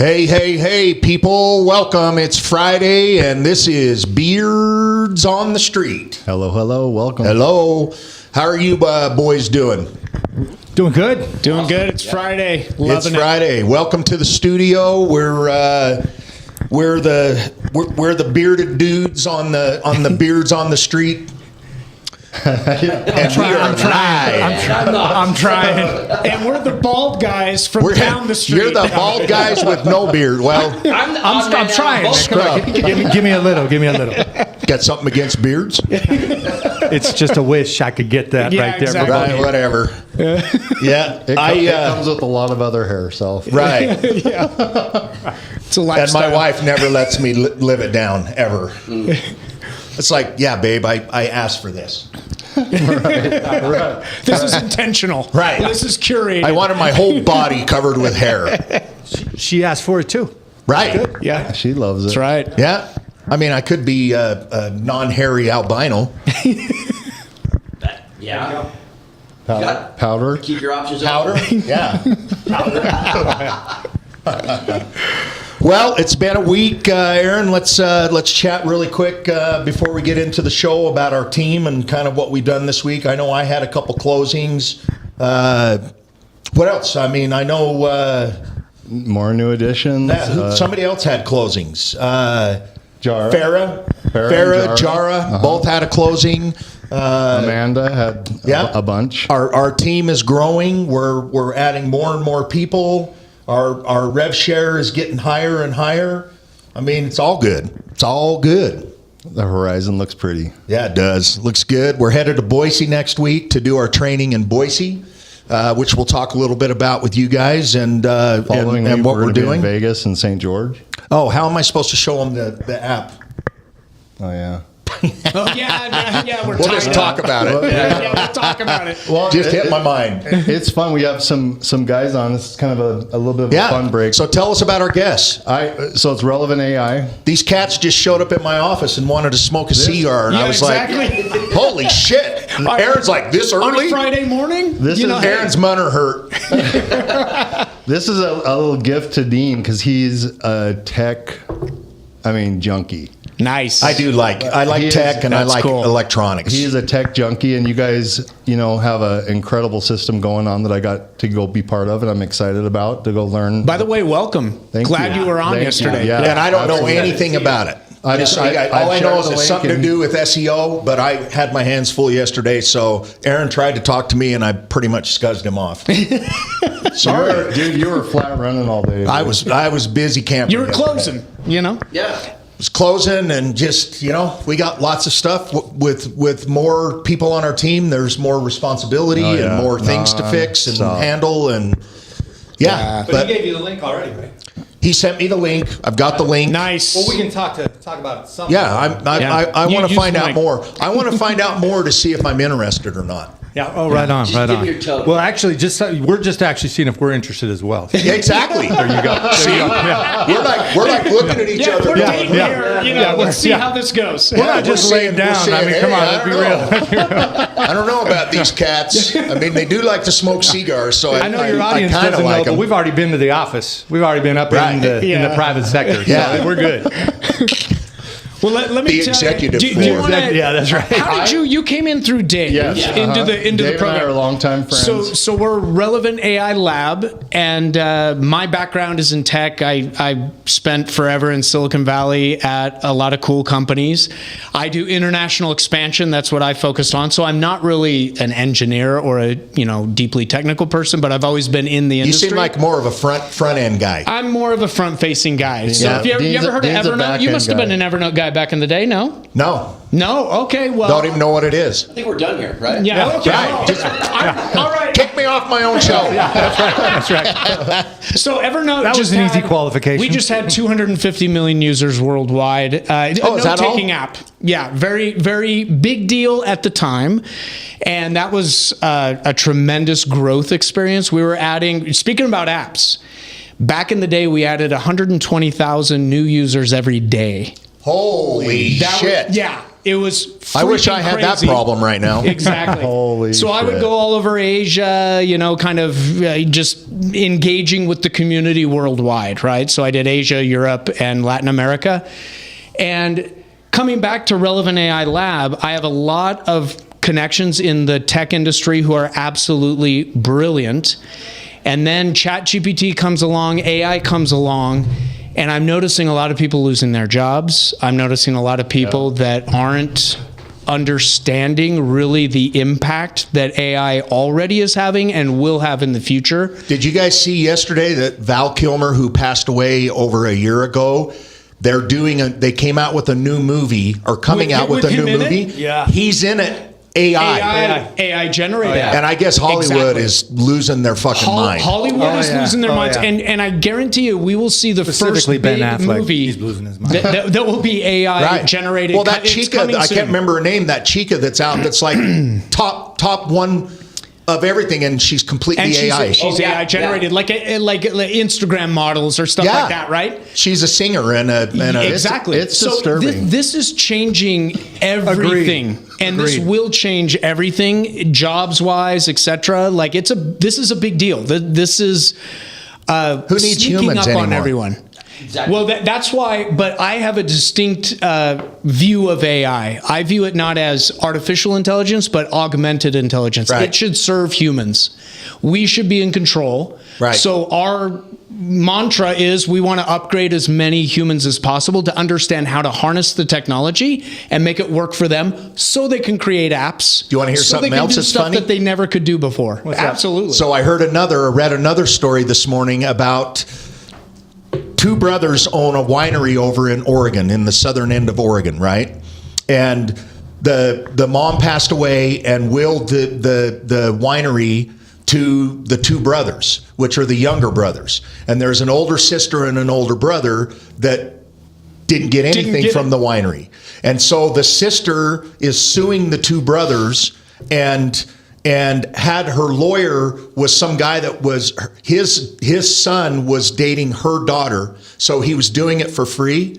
Hey, people. Welcome. It's Friday, and this is Beards on the Street. Hello. Welcome. Hello. How are you boys doing? Doing good. Doing good. It's Friday. It's Friday. Welcome to the studio. We're the bearded dudes on the Beards on the Street. I'm trying. And we're the bald guys from down the street. You're the bald guys with no beard. Well, I'm trying. Scrub. Give me a little. Got something against beards? It's just a wish I could get that right there. Exactly. Right, whatever. Yeah. It comes with a lot of other hair, so. Right. Yeah. It's a And lifestyle. my wife never lets me live it down, ever. It's like, yeah, babe, I asked for this. Right. This is intentional. Right. This is curated. I wanted my whole body covered with hair. She asked for it too. Right. Yeah. She loves it. That's right. Yeah. I mean, I could be a non-hairy albino. Yeah. Powder. Keep your options Powder? open. Yeah. Well, it's been a week, Aaron. Let's chat really quick before we get into the show about our team and kind of what we've done this week. I know I had a couple closings. What else? I mean, I know More new additions. somebody else had closings. Jara. Farrah, Jara, both had a closing. Amanda had a bunch. Our team is growing. We're adding more and more people. Our rev share is getting higher and higher. I mean, it's all good. It's all good. The horizon looks pretty. Yeah, it does. Looks good. We're headed to Boise next week to do our training in Boise, which we'll talk a little bit about with you guys and Following what we're doing. in Vegas and St. George. Oh, how am I supposed to show them the app? Oh, yeah. Oh, yeah. We'll just talk about it. Yeah, we'll talk about it. Well, Just hit my mind. It's fun. We have some guys on. This is kind of a little bit of a fun break. So tell us about our guests. So it's Relevant AI. These cats just showed up at my office and wanted to smoke a cigar, and I was like, "Holy shit!" Aaron's like, "This early On a Friday morning? Aaron's munner hurt." This is a little gift to Dean because he's a tech, junkie. Nice. I like tech and I like electronics. He is a tech junkie, and you guys, have an incredible system going on that I got to go be part of, and I'm excited about to go learn. By the way, welcome. Glad you were on yesterday. Yeah, and I don't know anything about it. All I know is it's something to do with SEO, but I had my hands full yesterday, so Aaron tried to talk to me, and I pretty much scuzzed him off. Sorry. Dude, you were flat running all day. I was busy camping. You were closing, Yeah. Was closing, and just we got lots of stuff with more people on our team. There's more responsibility and more things to fix and handle, and But he gave you the link already, right? he sent me the link. I've got the link. Nice. Well, we can talk about something. Yeah, I want to find out more. I want to find out more to see if I'm interested or not. Yeah. Oh, right on. Just give your token. Well, actually, we're just actually seeing if we're interested as well. Yeah, exactly. There you go. See, we're like looking at each other. We're dating here. Let's see how this goes. We're not just laying down. Come on, let's be real. I don't know about these cats. I mean, they do like to smoke cigars, so I know your audience I doesn't like know, but them. we've already been to the office. We've already been up in the private sector. Yeah. So we're good. Well, let me The tell executive you. Do you board. wanna, Yeah, that's right. How did you came in through Dave into the Dave program? and I are longtime friends. So we're Relevant AI Lab, and my background is in tech. I spent forever in Silicon Valley at a lot of cool companies. I do international expansion. That's what I focused on. So I'm not really an engineer or a deeply technical person, but I've always been in the industry. You seem like more of a front end guy. I'm more of a front-facing guy. So Yeah. if you ever heard of Dean's a Evernote, you back-end must have been guy. an Evernote guy back in the day, no? No, Okay, well... don't even know what it is. I think we're done here, right? Yeah, okay. Right. Just All right. kick me off my own show. That's right. So Evernote That was an easy qualification. We just had 250 million users worldwide. is that note-taking all? app. Yeah, very, very big deal at the time. And that was a tremendous growth experience. We were adding, speaking about apps, back in the day, we added 120,000 new users every day. Holy shit. It was I wish I freaking had that crazy. problem right now. Exactly. Holy so I would shit. go all over Asia, kind of just engaging with the community worldwide, right? So I did Asia, Europe, and Latin America. And coming back to Relevant AI Lab, I have a lot of connections in the tech industry who are absolutely brilliant. And then ChatGPT comes along, AI comes along, and I'm noticing a lot of people losing their jobs. I'm noticing a lot of people that aren't understanding really the impact that AI already is having and will have in the future. Did you guys see yesterday that Val Kilmer, who passed away over a year ago, they came out with a new movie, or coming out with a new movie? Yeah. He's in it. AI generated. And I guess Hollywood is losing their fucking mind. Hollywood is losing their minds. And I guarantee you, we will see the first big Ben Affleck, movie he's losing his mind. that will be AI generated. Well, that It's chica, coming I soon. can't remember her name, that chica that's out, that's like top one of everything, and she's completely And AI. she's AI generated, like Instagram models or stuff like that, right? She's a singer and a Exactly. it's so disturbing. This is changing everything, and this will change everything, jobs wise, etc. Like this is a big deal. This is Who needs sneaking humans up anymore? on everyone. Exactly. Well, that's why, but I have a distinct view of AI. I view it not as artificial intelligence, but augmented intelligence. Right. It should serve humans. We should be in control. Right. So our mantra is we want to upgrade as many humans as possible to understand how to harness the technology and make it work for them so they can create apps. Do you want to hear something they can else do that's stuff funny? that they never could do before. Absolutely. So I read another story this morning about two brothers own a winery over in Oregon, in the southern end of Oregon, right? And the mom passed away and willed the winery to the two brothers, which are the younger brothers. And there's an older sister and an older brother that didn't get anything from the winery. And so the sister is suing the two brothers, and had her lawyer was some guy that was his son was dating her daughter, so he was doing it for free.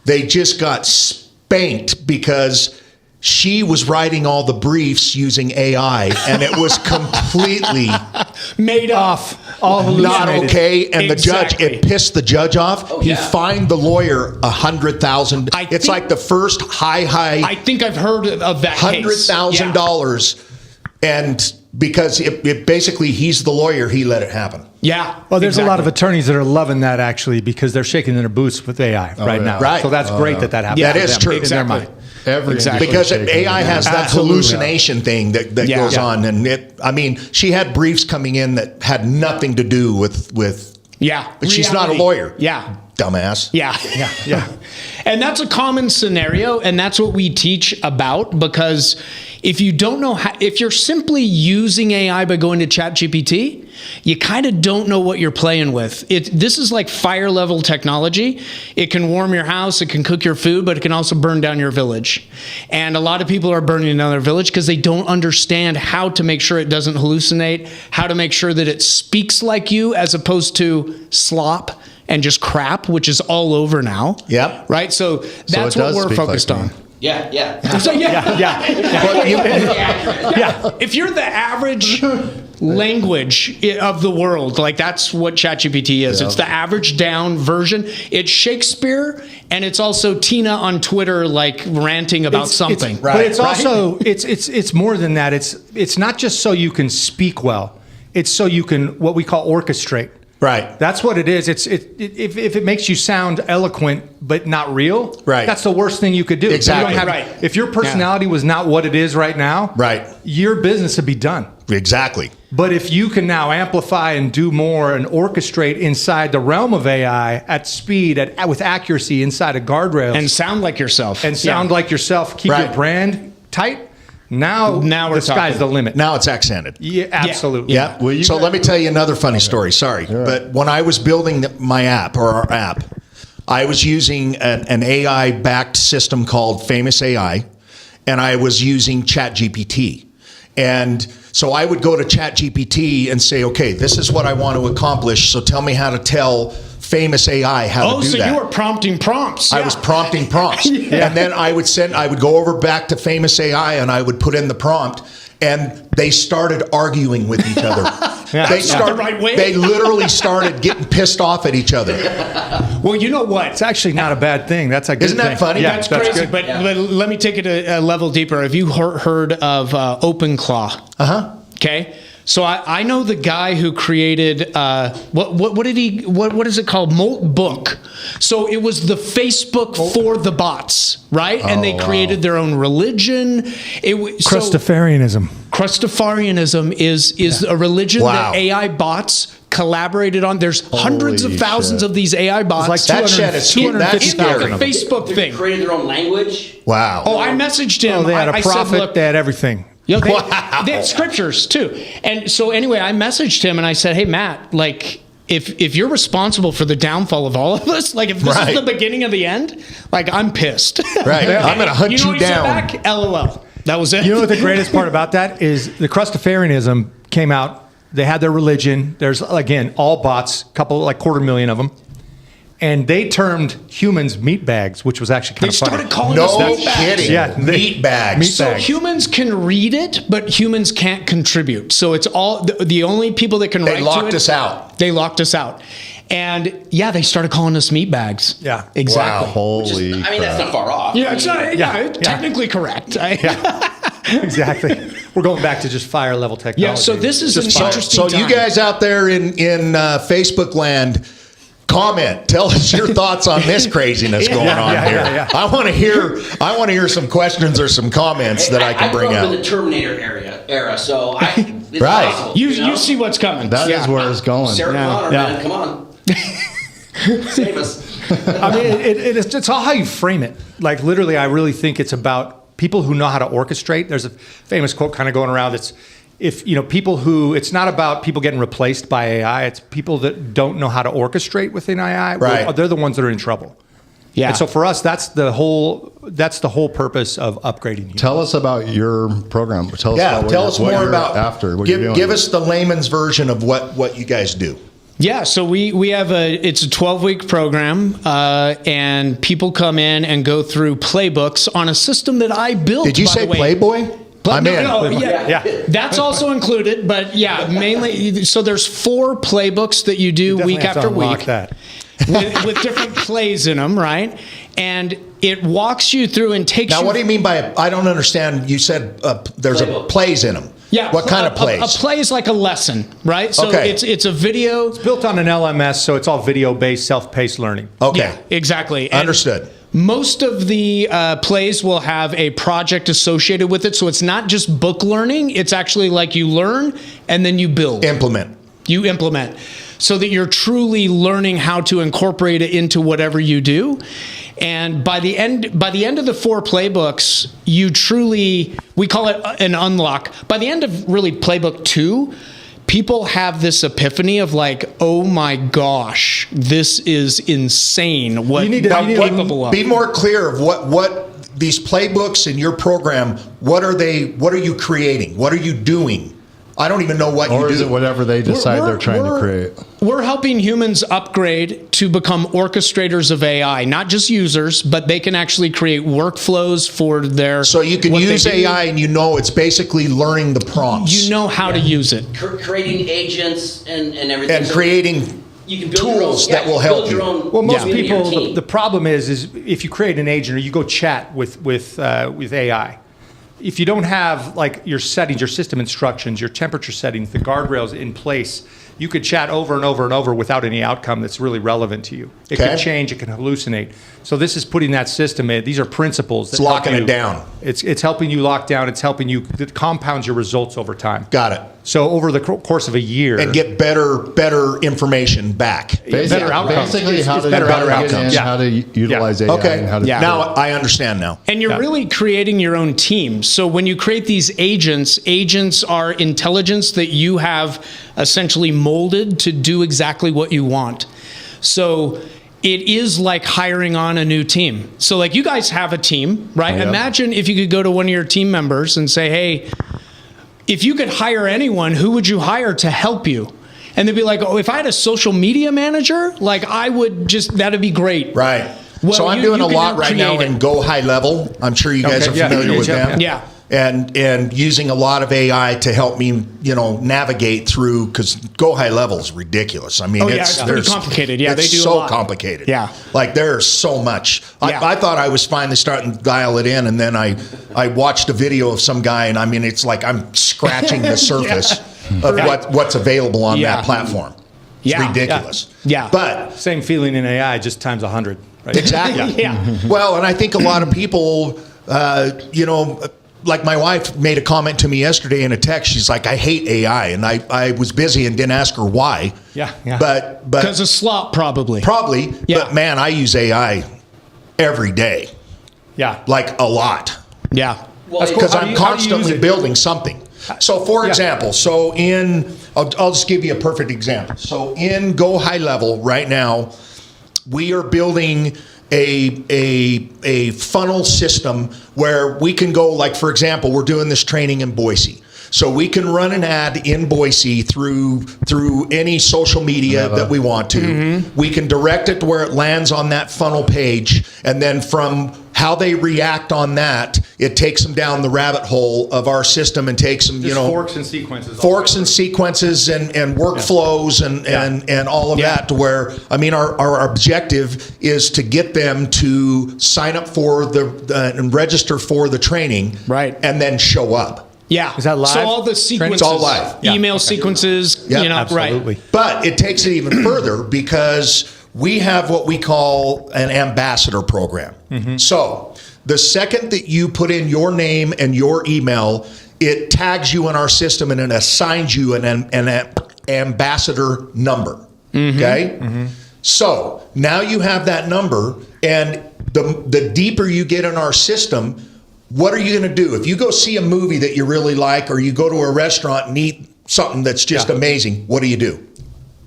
They just got spanked because she was writing all the briefs using AI, and it was completely made off. All not hallucinated. okay. And the judge, Exactly. it pissed the judge off. He yeah. fined the lawyer $100,000. I It's think- like the first high I think I've heard of that case. $100,000, and because it basically he's the lawyer, he let it happen. Yeah. Well, there's a lot of exactly. attorneys that are loving that actually because they're shaking in their boots with AI right now. Right. So that's great that happened. That to is them true. in their Exactly. mind. Every Exactly. Because industry AI has that Absolutely. hallucination thing that goes on, and she had briefs coming in that had nothing to do with. Yeah. But she's not a reality. lawyer. Yeah. Dumbass. Yeah. Yeah. And that's a common scenario, and that's what we teach about, because if you don't know how, if you're simply using AI by going to ChatGPT, you kind of don't know what you're playing with. This is like fire level technology. It can warm your house, it can cook your food, but it can also burn down your village. And a lot of people are burning down their village because they don't understand how to make sure it doesn't hallucinate, how to make sure that it speaks like you as opposed to slop and just crap, which is all over now. Yep. Right? So that's it what does we're speak focused like on. me. Yeah. So Yeah. if you're the average language of the world, like that's what ChatGPT is. Yeah. It's the average down version. It's Shakespeare, and it's also Tina on Twitter, like ranting about something. But it's also it's more than that. It's not just so you can speak well. It's so you can what we call orchestrate. Right. That's what it is. If it makes you sound eloquent but not real, Right. that's the worst thing you could do. Exactly. You don't Right. If your personality was not what it is right now, Right. your business would be done. Exactly. But if you can now amplify and do more and orchestrate inside the realm of AI at speed, with accuracy inside of guardrails, And sound like yourself. and sound like yourself, keep Right. your brand tight, now we're the sky's talking. the limit. Now it's accented. Yeah, absolutely. Yeah. So let me tell you another funny story. Sorry. But when I was building my app, or our app, I was using an AI-backed system called Famous AI, and I was using ChatGPT. And so I would go to ChatGPT and say, okay, this is what I want to accomplish, so tell me how to tell Famous AI how to do so that. you were prompting prompts. I Yeah. was prompting prompts. And then I would go over back to Famous AI and I would put in the prompt, and they started arguing with each other. That's not the right way. They literally started getting pissed off at each other. Well, you know what? It's actually not a bad thing. That's a good Isn't that thing. funny? Yeah, That's crazy. good. But let me take it a level deeper. Have you heard of OpenClaw? Uh-huh. Okay. So I know the guy who created what is it called? Molt Book. So it was the Facebook for the bots, right? And they created their own religion. Crustafarianism. Crustafarianism is a religion Wow. that AI bots collaborated on. There's hundreds of Holy thousands shit. of these AI bots. like That shit is in that's the scary. Facebook They thing. created their own language. Wow. Oh, I messaged him. Oh, they had a I said, prophet. look, They had everything. yeah, Wow. they had scriptures too. And so anyway, I messaged him and I said, hey, Matt, like, if you're responsible for the downfall of all of us, like if this Right. is the beginning of the end, like I'm pissed. Right. I'm going to hunt you know you what he said down. back? LOL. That was it. You know what the greatest part about that is? The Crustafarianism came out. They had their religion. There's, again, all bots, like 250,000 of them. And they termed humans meat bags, which was actually kind They of funny. started calling No us meat bags. kidding. Yeah, Meat bags. meat So bags. humans can read it, but humans can't contribute. So it's all the only people that can They write to locked it, us out. They locked us out. And yeah, they started calling us meat bags. Yeah. Exactly. Wow. Holy I mean, that's not far off. Yeah, it's not, Yeah, yeah, yeah. technically correct. Exactly. We're going back to just fire level technology. Yeah, so this is Just an fire. interesting So you time. guys out there in Facebook land, comment. Tell us your thoughts on this craziness going on yeah, here. yeah. I want to hear some questions or some comments that I can bring grew up in out. the Terminator era, so it's Right. possible, You know? see what's coming. That is Yeah. where it's going. Sarah Connor, Yeah. man, come on. Save us. I mean, it's all how you frame it. Like literally, I really think it's about people who know how to orchestrate. There's a famous quote kind of going around. It's it's not about people getting replaced by AI. It's people that don't know how to orchestrate within AI. Right. They're the ones that are in trouble. Yeah. And so for us, that's the whole purpose of upgrading you. Tell us about your program. Tell us Yeah, about tell us what more you're about after. What you're doing. give us the layman's version of what you guys do. Yeah, so we have it's a 12-week program, and people come in and go through playbooks on a system that I built. Did you by say the way. Playboy? I'm in. No, yeah. Yeah. That's also included, but yeah, mainly. So there's 4 playbooks that you do Definitely week have to after unlock week that. with different plays in them, right? And it walks you through and takes Now, you. what do you mean by I don't understand? You said there's Playbook. plays in them. Yeah, What kind of plays? A play is like a lesson, right? So Okay. it's a video. Built on an LMS, so it's all video-based, self-paced learning. Okay. Yeah, exactly. And Understood. most of the plays will have a project associated with it, so it's not just book learning. It's actually like you learn and then you build. Implement. You implement, so that you're truly learning how to incorporate it into whatever you do. And by the end of the 4 playbooks, we call it an unlock. By the end of really playbook 2, people have this epiphany of like, oh my gosh, this is insane. What You need to- I'm you need to capable of. Be more clear of what these playbooks in your program. What are they? What are you creating? What are you doing? I don't even know what Or you is do. it whatever they decide they're trying to create? We're helping humans upgrade to become orchestrators of AI, not just users, but they can actually create workflows for their. So you can what they use do. AI, and it's basically learning the prompts. You know how to use it. Creating agents and everything. and So creating you can build your own, tools that will help build your you. own Well, most community or people, team. the problem is if you create an agent or you go chat with AI, if you don't have like your settings, your system instructions, your temperature settings, the guardrails in place, you could chat over and over and over without any outcome that's really relevant to you. It Okay. can change, it can hallucinate. So this is putting that system in. These are principles. That It's locking help it you- down. It's helping you lock down. It's helping you, it compounds your results over time. Got it. So over the course of a year. And get better information back. better outcomes. Basically, how It's to better get outcomes. in, Yeah. how to utilize AI, Okay. and how to Now I understand now. And you're really creating your own team. So when you create these agents are intelligence that you have essentially molded to do exactly what you want. So it is like hiring on a new team. So like you guys have a team, right? Yeah. Imagine if you could go to one of your team members and say, hey, if you could hire anyone, who would you hire to help you? and they'd be like, oh, if I had a social media manager, like I would just, that'd be great. Right. Well, so I'm you- doing you a can lot now right now create in it. Go High Level. I'm sure you guys Okay, are yeah, familiar with yeah, them. yeah. And using a lot of AI to help me, navigate through, because Go High Level is ridiculous. I mean, Oh, yeah, it's pretty there's- complicated. Yeah, it's they do a so lot. complicated. Yeah. Like there's so much. Yeah. I thought I was finally starting to dial it in, and then I watched a video of some guy, and I mean, it's like I'm scratching the surface of what's available on Yeah. that platform. It's Yeah. ridiculous. Yeah. But Same feeling in AI, just times 100. Right? exactly. Yeah. Well, and I think a lot of people, like my wife made a comment to me yesterday in a text. She's like, I hate AI. And I was busy and didn't ask her why. Yeah. But Because of slop, probably. probably, Yeah. but man, I use AI every day, Yeah. like a lot, Yeah. Well, That's cool. because How do I'm you- how do you use constantly it? building something. So for Yeah. example, I'll just give you a perfect example. So in Go High Level right now, we are building a funnel system where we can go, like, for example, we're doing this training in Boise. So we can run an ad in Boise through any social media that we want to. We can direct it to where it lands on that funnel page, and then from how they react on that, it takes them down the rabbit hole of our system and takes them, Just forks and sequences. forks and sequences and workflows and all of that, to where, I mean, our objective is to get them to sign up for and register for the training, Right. and then show up. Yeah. Is that live? So all the Training? sequences, It's all live. Yeah. email sequences, Yeah, Absolutely. right. But it takes it even further, because we have what we call an ambassador program. So the second that you put in your name and your email, it tags you in our system and it assigns you an ambassador number. Okay? So now you have that number, and the deeper you get in our system, what are you going to do? If you go see a movie that you really like, or you go to a restaurant and eat something that's just amazing, what do?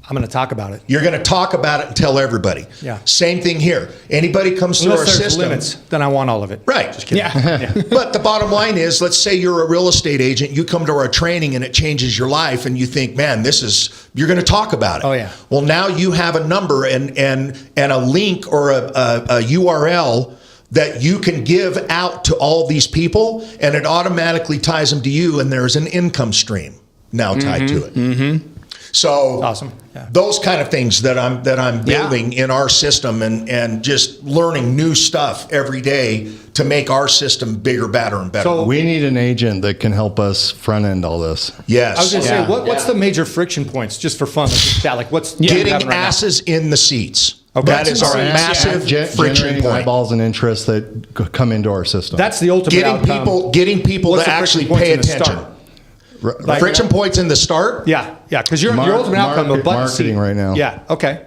I'm going to talk about it. You're going to talk about it and tell everybody. Yeah. Same thing here. Anybody comes through our Unless there's system. limits, then I want all of it. Right. Yeah. But the bottom line is, let's say you're a real estate agent, you come to our training and it changes your life, and you think, man, you're going to talk about it. Oh, yeah. Well, now you have a number and a link or a URL that you can give out to all these people, and it automatically ties them to you, and there's an income stream now tied to it. So Awesome. Yeah. those kind of things that I'm building in our system, and just learning new stuff every day to make our system bigger, better, and better. So- We need an agent that can help us front end all this. Yes. I was going to Yeah. say, what's the major friction points, just for fun? Let's just chat. Like, what's you Getting having right now? asses in the seats. Okay. That is our Yeah. massive friction Generating point. eyeballs and interest that come into our system. That's the ultimate outcome. Getting people What's to the actually friction points pay in the attention. start? Like- Friction points in the start. Yeah, because your ultimate outcome of button marketing seat. right now. Yeah, okay.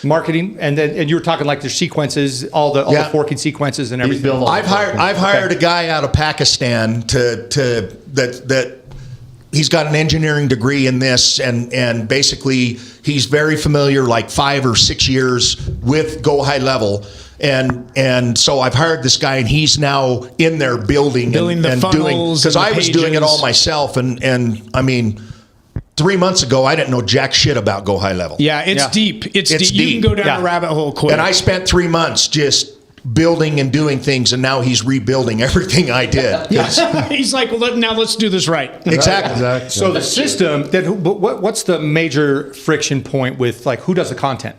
Marketing, and you were talking like their sequences, all the forking sequences and everything. build all- I've hired a guy out of Pakistan that he's got an engineering degree in this, and basically he's very familiar, like 5 or 6 years with Go High Level. And so I've hired this guy, and he's now in there building the doing, funnels because and I the was doing it pages. all myself, and I mean, 3 months ago I didn't know jack shit about Go High Level. Yeah, it's Yeah. deep. It's It's deep. You deep. can go down Yeah. a rabbit hole quick. And I spent 3 months just building and doing things, and now he's rebuilding everything I did. He's like, well, now let's do this right. Exactly. Exactly. So the system, what's the major friction point with, like, who does the content?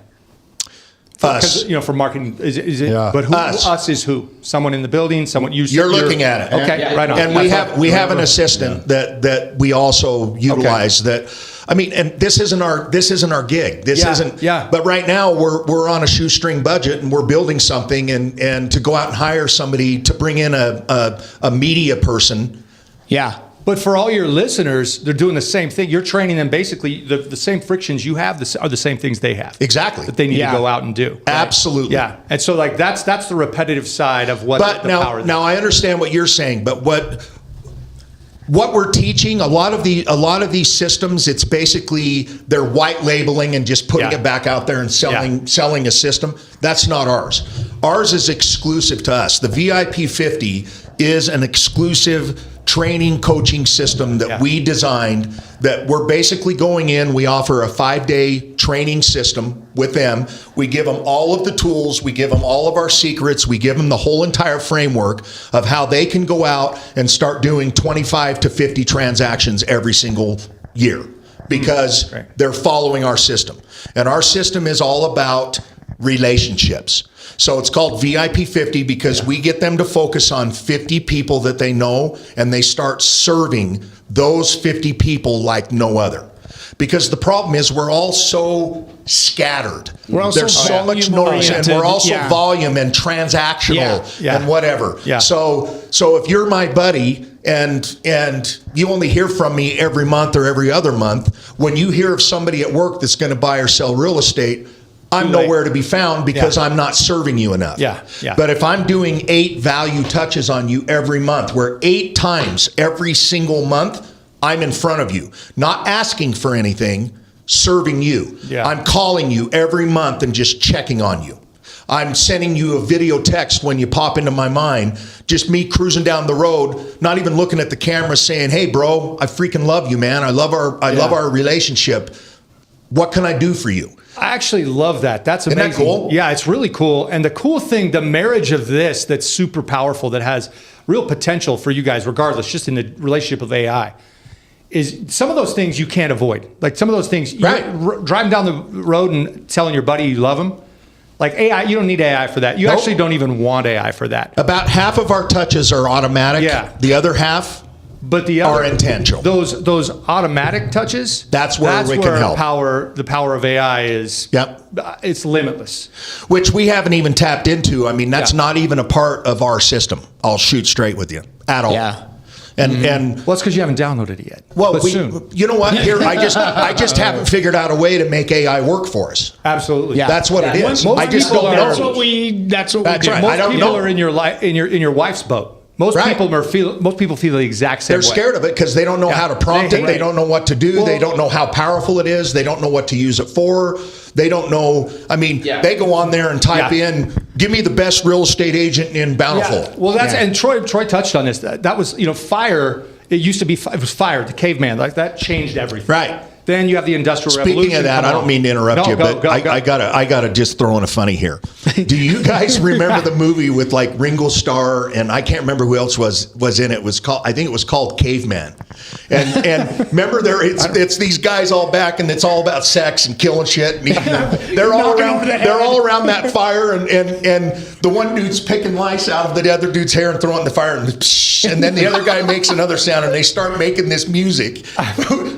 Us. Because, for marketing, is it? Yeah. But who? Us. Us is who? Someone in the building. Someone you. You're looking at it. Okay, Yeah. right on. And we have an assistant that we also utilize. That, I mean, and this isn't our gig. This Yeah, isn't. yeah. But right now we're on a shoestring budget, and we're building something, and to go out and hire somebody to bring in a media person. Yeah. But for all your listeners, they're doing the same thing. You're training them basically the same frictions you have are the same things they have. Exactly. That they need Yeah. to go out and do. Right? Absolutely. Yeah. And so, like, that's the repetitive side of what But the power is. now I understand what you're saying, but what we're teaching, a lot of these systems, it's basically they're white labeling and just putting Yeah. it back out there and selling a system. That's not ours. Ours is exclusive to us. The VIP 50 is an exclusive training coaching system that we designed, that we're basically going in. We offer a 5-day training system with them. We give them all of the tools. We give them all of our secrets. We give them the whole entire framework of how they can go out and start doing 25 to 50 transactions every single year, because they're following our system. And our system is all about relationships. So it's called VIP 50 because we get them to focus on 50 people that they know, and they start serving those 50 people like no other. Because the problem is we're all so scattered. There's so much noise, and we're also volume and transactional and whatever. So if you're my buddy and you only hear from me every month or every other month, when you hear of somebody at work that's going to buy or sell real estate, I'm nowhere to be found because I'm not serving you enough. But if I'm doing 8 value touches on you every month, where 8 times every single month, I'm in front of you, not asking for anything, serving you. I'm calling you every month and just checking on you. I'm sending you a video text when you pop into my mind, just me cruising down the road, not even looking at the camera, saying, hey bro, I freaking love you, man. I love our relationship. What can I do for you? I actually love that. That's amazing. Isn't that cool? Yeah, it's really cool. And the cool thing, the marriage of this that's super powerful, that has real potential for you guys, regardless, just in the relationship of AI, is some of those things you can't avoid. Like some of those things, driving down the road and telling your buddy you love him, like AI, you don't need AI for that. You actually don't even want AI for that. About half of our touches are automatic. The other half are intentional. Those automatic touches, that's where we can help. The power of AI is it's limitless. Which we haven't even tapped into. I mean, that's not even a part of our system. I'll shoot straight with you at all. And well, it's because you haven't downloaded it yet. Well, soon. You know what? Here, I just haven't figured out a way to make AI work for us. Absolutely, that's what it is. Most I just don't know. That's what we do. Most people are in your wife's boat. Most people feel the exact same way. They're scared of it because they don't know how to prompt it. They don't know what to do. They don't know how powerful it is. They don't know what to use it for. They don't know. I mean, they go on there and type in, give me the best real estate agent in Bountiful. Well, and Troy touched on this. That was, fire. It used to be, it was fire, the caveman. Like that changed everything. Right. Then you have the Industrial Revolution. Speaking of that, I don't mean to interrupt you, but I gotta just throw in a funny here. Do you guys remember the movie with like Ringo Starr and I can't remember who else was in it? I think it was called Caveman. And remember it's these guys all back and it's all about sex and killing shit and eating them. They're all around that fire and the one dude's picking lice out of the other dude's hair and throwing it in the fire and then the other guy makes another sound and they start making this music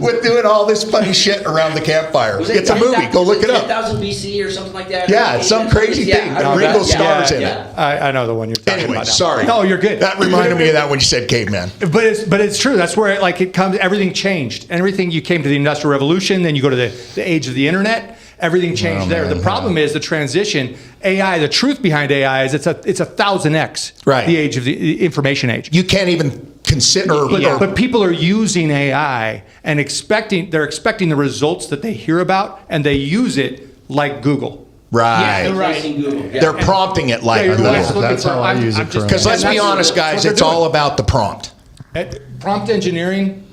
with doing all this funny shit around the campfire. It's a movie. Go look it up. 10,000 BC or something like that. Yeah, it's some crazy thing. Ringo Starr's in it. I know the one you're talking about. Anyway, sorry. No, you're good. That reminded me of that when you said caveman. But it's true. That's where it comes. Everything changed. Everything, you came to the Industrial Revolution, then you go to the age of the internet. Everything changed there. The problem is the transition. AI. The truth behind AI is it's a 1000x. The age of the information age. You can't even consider. But people are using AI and expecting the results that they hear about, and they use it like Google. Right. They're prompting it like Google. That's how I use it. Because let's be honest, guys, it's all about the prompt. Prompt engineering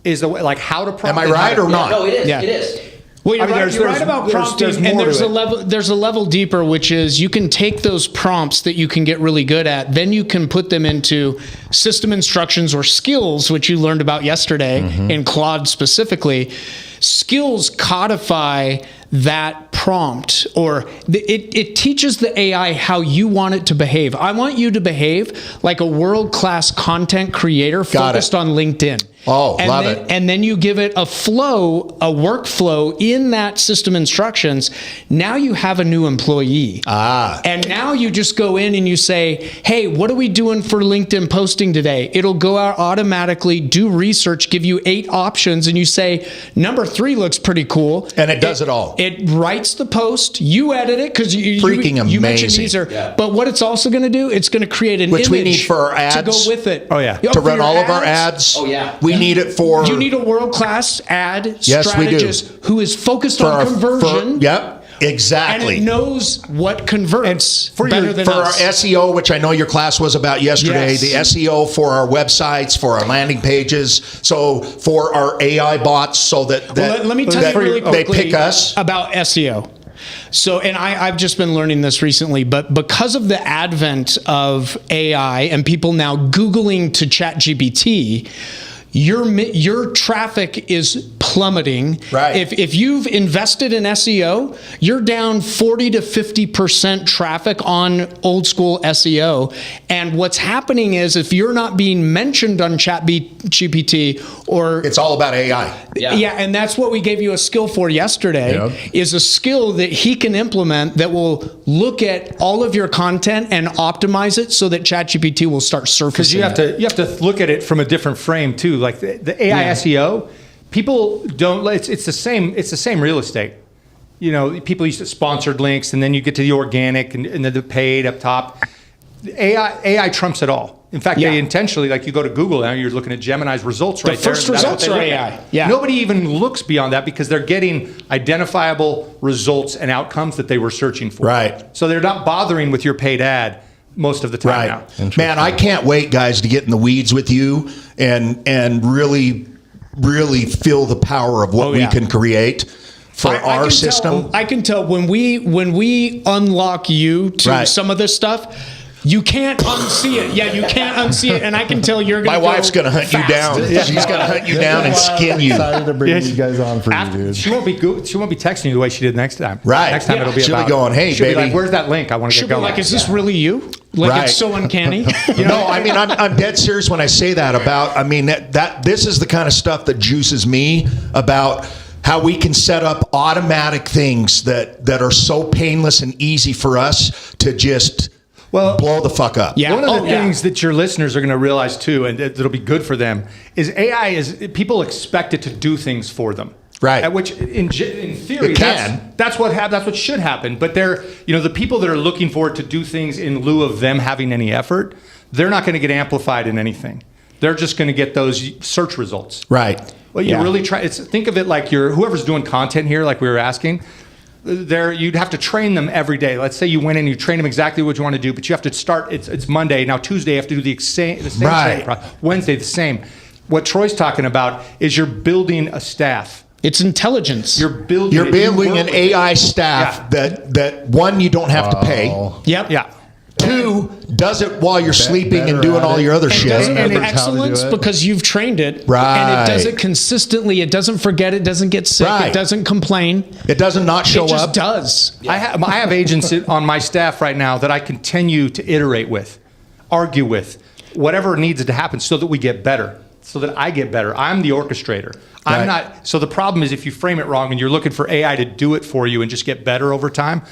is the way, like how to prompt. Am I right or not? No, it is. It is. Well, you're right about prompting, and there's a level deeper, which is you can take those prompts that you can get really good at, then you can put them into system instructions or skills, which you learned about yesterday in Claude specifically. Skills codify that prompt, or it teaches the AI how you want it to behave. I want you to behave like a world-class content creator focused on LinkedIn. Oh, love it. And then you give it a workflow in that system instructions. Now you have a new employee. And now you just go in and you say, hey, what are we doing for LinkedIn posting today? It'll go out automatically, do research, give you 8 options, and you say, number 3 looks pretty cool. And it does it all. It writes the post, you edit it, because you mentioned these are, but what it's also going to do, it's going to create an image we need for our ads to go with it. To run all of our ads. We need it for. You need a world-class ad strategist who is focused on conversion. Exactly. And it knows what converts better than our us. SEO, which I know your class was about yesterday, Yes. the SEO for our websites, for our landing pages, so for our AI bots, so that, Let me tell you really they quickly pick us. about SEO. So, and I've just been learning this recently, but because of the advent of AI and people now Googling to ChatGPT, your traffic is plummeting. Right. If you've invested in SEO, you're down 40 to 50% traffic on old school SEO. And what's happening is if you're not being mentioned on ChatGPT or It's all about AI. yeah, and that's what we gave you a skill for yesterday, Yep. is a skill that he can implement that will look at all of your content and optimize it so that ChatGPT will start surfacing. Because you have to look at it from a different frame too. Like the AI SEO, people don't. It's the same real estate. You know, people use sponsored links, and then you get to the organic and then the paid up top. The AI trumps it all. In fact, they intentionally, like you go to Google now, you're looking at Gemini's results right there. first and that's what results they are look AI. at. Yeah. Nobody even looks beyond that because they're getting identifiable results and outcomes that they were searching for. Right. So they're not bothering with your paid ad most of the time now. Man, I can't wait, guys, to get in the weeds with you and really feel the power of what we can create for our system. I can tell when we unlock you to some of this stuff, you can't unsee it. Yeah, you can't unsee it, and I can tell you're going My to wife's going to hunt you down. She's going to hunt you down and skin you. I'm excited to bring you guys on for After, you, dude. she won't be texting you the way she did next time. Right. Next time Yeah. it'll be She'll be about, going, "Hey, she'll baby." be like, where's that link? I want to She'll get be going. like, is this really you? Like, Right. it's so uncanny. No, I mean, I'm dead serious when I say that about, I mean, that this is the kind of stuff that juices me about how we can set up automatic things that are so painless and easy for us to just blow the fuck up. Yeah. One of the Oh, yeah. things that your listeners are going to realize too, and that'll be good for them, is AI is people expect it to do things for them. Right. At which, in theory, It can. that's what should happen. But they're, the people that are looking for it to do things in lieu of them having any effort, they're not going to get amplified in anything. They're just going to get those search results. Right. Well, you really try. Think of it like whoever's doing content here, like we were asking. You'd have to train them every day. Let's say you went in and you train them exactly what you want to do, but you have to start. It's Monday now. Tuesday you have to do the same Right. thing. Wednesday the same. What Troy's talking about is you're building a staff. It's intelligence. You're building an AI staff that one, you don't have to pay. Yep. Yeah. Two, does it while you're sleeping and better doing at all it. your other And shit. does it in Remembers how to do excellence it. because you've trained it. Right. And it does it consistently. It doesn't forget. It doesn't get sick. Right. It doesn't complain. It doesn't not show It just up. does. I have agents on my staff right now that I continue to iterate with, argue with, whatever needs to happen so that we get better, so that I get better. I'm the orchestrator. I'm Right. not. So the problem is if you frame it wrong and you're looking for AI to do it for you and just get better over time,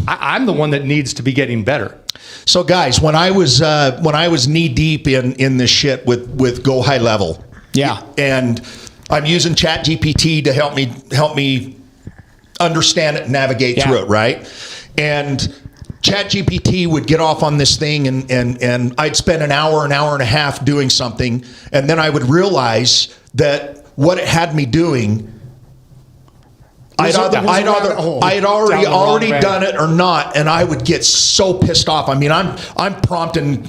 I'm the one that needs to be getting better. So guys, when I was knee deep in this shit with Go High Level, Yeah. and I'm using ChatGPT to help me understand it and navigate through it, right? And ChatGPT would get off on this thing and I'd spend an hour and a half doing something, and then I would realize that what it had me doing, I'd already done it or not, and I would get so pissed off. I mean, I'm prompting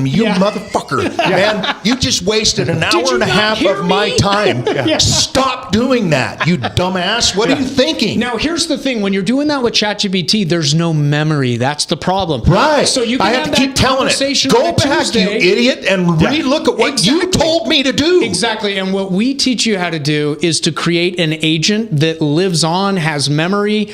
me, you motherfucker, man, you just wasted an hour and a half of my time. Stop doing that, you dumbass. What are you thinking? Now, here's the thing. When you're doing that with ChatGPT, there's no memory. That's the problem. Right. So you can I have to that keep telling it, conversation go on a back, Tuesday. you idiot, and re-look at what you told me to do. Exactly. And what we teach you how to do is to create an agent that lives on, has memory,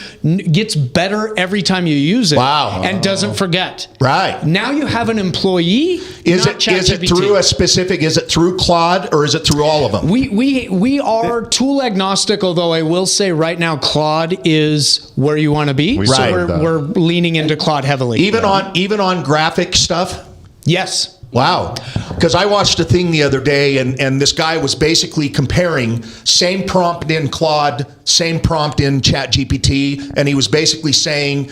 gets better every time you use it. Wow. And doesn't forget. Right. Now you have an employee. Is not it through a specific, is it through Claude or is it through all of them? We are tool agnostic, although I will say right now Claude is where you want to be. So Right. we're leaning into Claude heavily. Even on graphic stuff? Yes. Wow. Because I watched a thing the other day, and this guy was basically comparing same prompt in Claude, same prompt in ChatGPT, and he was basically saying,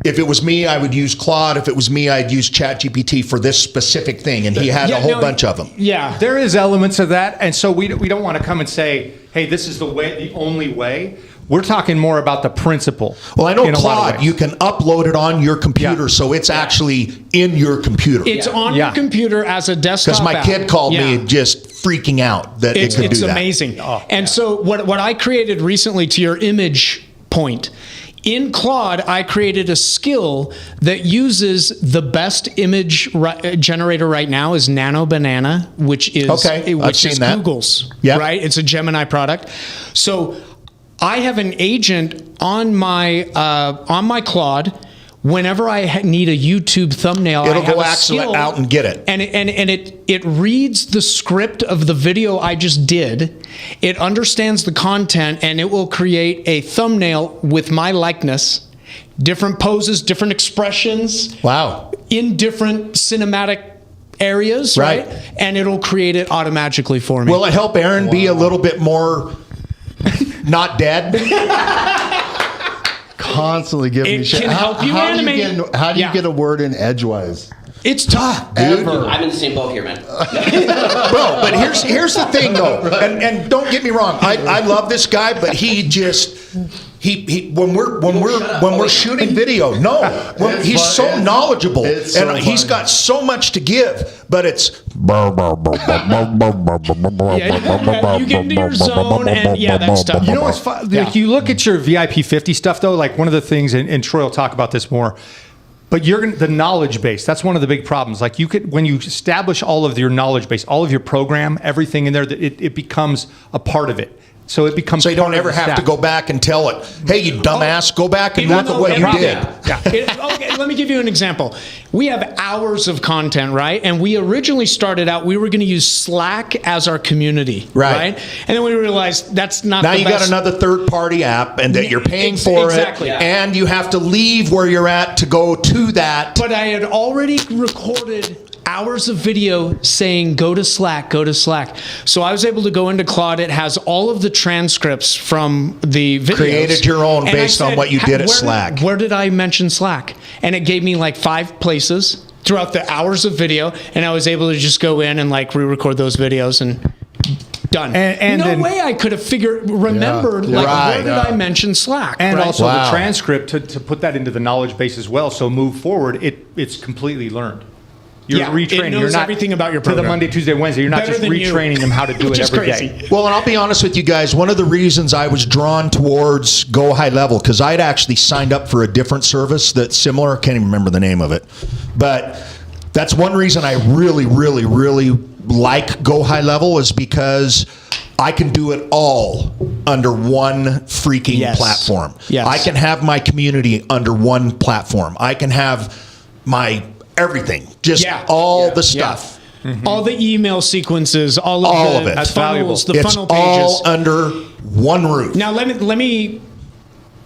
if it was me, I would use Claude. If it was me, I'd use ChatGPT for this specific thing. And he had a whole bunch of them. Yeah. There is elements of that, and so we don't want to come and say, hey, this is the only way. We're talking more about the principle. Well, I know in a lot of Claude, ways. you can upload it on your computer, Yeah. so it's actually in your computer. It's on Yeah. your computer as a desktop Because my app. kid called Yeah. me just freaking out that it could It's do that. amazing. So what I created recently, to your image point, in Claude, I created a skill that uses the best image generator right now is Nano Banana, which is I've seen that. Google's. Yep. Right? It's a Gemini product. So I have an agent on my Claude. Whenever I need a YouTube thumbnail, It'll I have go a actually skill, out and get it. and it reads the script of the video I just did. It understands the content, and it will create a thumbnail with my likeness, different poses, different expressions. Wow. In different cinematic areas, Right. right? And it'll create it automatically for me. Will it help Aaron be a little bit more not dead? Constantly giving It me shit. can help you animate. How do you Yeah. get a word in edgewise? it's tough. Ever. I'm in the same boat here, man. Bro, but here's the thing though, and don't get me wrong, I love this guy, but he just he when we're shooting video, he's fun. so knowledgeable It's so and he's fun. got so much to give, but it's Yeah, you get into your zone, and yeah, that's tough. You know what's fun? Like, you look at your VIP 50 stuff, though, like one of the things, and Troy will talk about this more, but the knowledge base, that's one of the big problems. Like when you establish all of your knowledge base, all of your program, everything in there, it becomes a part of it. So it becomes so you don't part of ever the have to stack. go back and tell it, hey, you dumbass, go back and It look will at what you know did. everything. Okay, let me give you an example. We have hours of content, right? And we originally started out, we were going to use Slack as our community, Right. And then we realized that's not Now the you best. got another third-party app, and that you're paying Ex- for exactly. it, and you have to leave where you're at to go to that. But I had already recorded hours of video saying, go to Slack, go to Slack. So I was able to go into Claude. It has all of the transcripts from the videos. Created your own And I based on said, what you did at "Where Slack." Where did I mention Slack? And it gave me like 5 places throughout the hours of video. And I was able to just go in and like re-record those videos and done. And no then- way I could have remembered, like, Right. where did I mention Slack? And right? also Wow. the transcript to put that into the knowledge base as well. So move forward, it's completely learned. You're Yeah, retraining. it knows You're not everything about your to the program. Monday, Tuesday, Wednesday. You're not Better just than you. retraining them how to do Which it is every crazy. day. Well, and I'll be honest with you guys, one of the reasons I was drawn towards Go High Level, because I'd actually signed up for a different service that's similar. I can't even remember the name of it. But that's one reason I really, really, really like Go High Level, is because I can do it all under one freaking Yes. platform. Yes. I can have my community under one platform. I can have my everything, just Yeah. all Yeah. the stuff. All the email sequences, all Of the it. That's funnels, the It's funnel pages. all under one roof. Now let me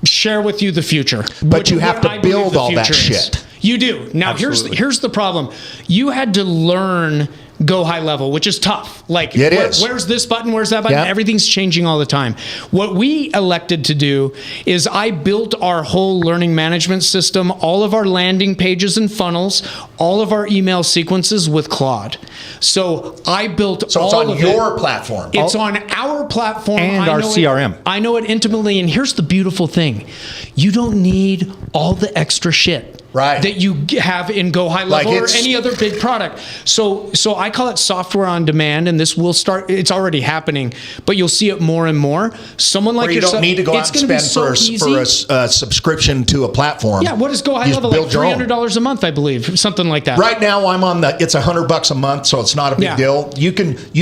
share with you the future. But you have to I believe build the all that future is. shit. You do. Now here's the problem. You had to learn Go High Level, which is tough. Like, It is. where's this button? Where's that button? Yep. Everything's changing all the time. What we elected to do is I built our whole learning management system, all of our landing pages and funnels, all of our email sequences with Claude. So I built So it's all on of your it. platform. It's on our platform And our know CRM. I know it intimately, and here's the beautiful thing: you don't need all the extra shit Right. that you have in Go High Like Level or it's- any other big product. So I call it software on demand, and this will start. It's already happening, but you'll see it more and more. Someone like Where you yourself, don't need to go it's out and gonna be spend so for easy. a subscription to a platform. Yeah, what is Go High You just Level? Like build your own. $300 a month, I believe, something like that. Right now, I'm on it's $100 a month, so it's not a big Yeah. deal. You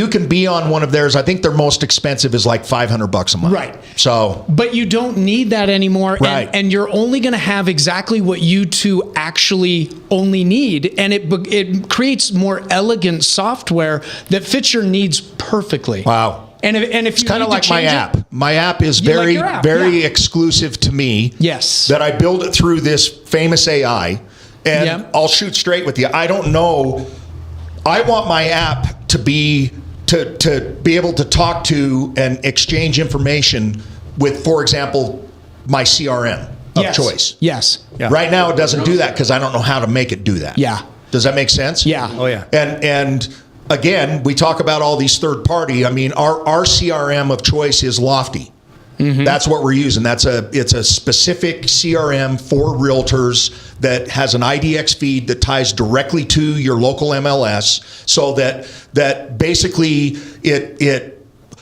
can be on one of theirs. I think their most expensive is like $500 a month. Right. So But you don't need that anymore. Right. And you're only going to have exactly what you two actually only need. And it creates more elegant software that fits your needs perfectly. Wow. And if you kind of need to like my change it- app. My app is You like very, your app, very yeah. exclusive to me. Yes. That I build it through this famous AI. And Yeah. I'll shoot straight with you. I don't know. I want my app to be able to talk to and exchange information with, for example, my CRM of Yes. choice. Yes. Yeah. Right now, it doesn't do that because I don't know how to make it do that. Yeah. Does that make sense? Yeah. Oh, yeah. And again, we talk about all these third party. I mean, our CRM of choice is Lofty. That's what we're using. It's a specific CRM for realtors that has an IDX feed that ties directly to your local MLS, so that basically it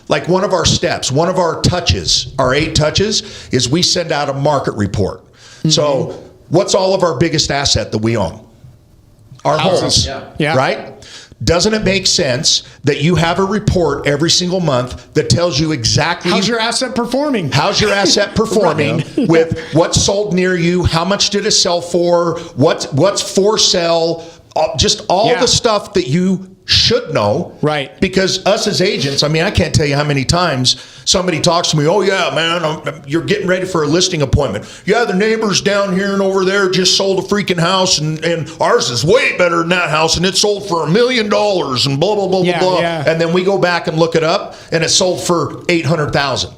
like one of our steps, one of our touches, our 8 touches, is we send out a market report. So what's all of our biggest asset that we own? Our homes, Yeah. right? Doesn't it make sense that you have a report every single month that tells you exactly How's your asset performing? how's your asset performing with what's sold near you, how much did it sell for, what's for sale, just all the stuff that you should know. Right. Because us as agents, I mean, I can't tell you how many times somebody talks to me, oh yeah, man, you're getting ready for a listing appointment. Yeah, the neighbors down here and over there just sold a freaking house, and ours is way better than that house, and it sold for $1 million and blah, blah, blah, blah. Yeah. And then we go back and look it up, and it sold for $800,000.